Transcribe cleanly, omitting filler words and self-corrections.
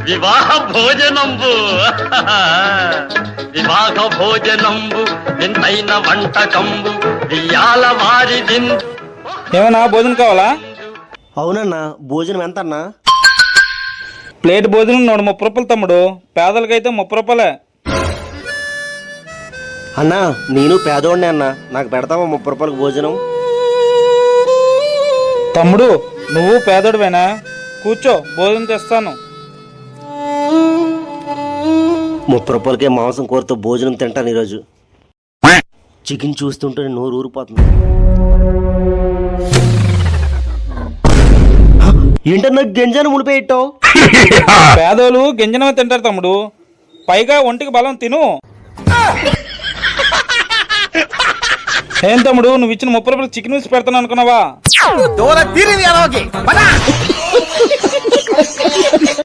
వివాహ భోజనంబు వివాహ భోజనంబు వింతైన వంటకంబు వియాల వారి విందు. ఏమన్నా భోజనం కావాలా? అవునన్నా, భోజనం ఎంత అన్నా? ప్లేట్ భోజనం 130 రూపాయలు తమ్ముడు, పేదలకైతే 30 రూపాయలే. అన్నా నేను పేదోడిని అన్నా, నాకు పెడతావా 30 రూపాయలకు భోజనం? తమ్ముడు నువ్వు పేదోడివేనా? కూర్చో, భోజనం తెస్తాను. 30 రూపాయలకే మాంసం కూరతో భోజనం తింటాను ఈరోజు. చికెన్ చూస్తుంటే నోరు ఊరిపోతుంది. ఏంటన్నా గింజను మునిపెట్టావు? పేదోళ్ళు గింజనమే తింటారు తమ్ముడు, పైగా ఒంటికి బలం తిను. ఏం తమ్ముడు, నువ్వు ఇచ్చిన 30 రూపాయలు చికెన్ వేసి పెడతాను అనుకున్నావా?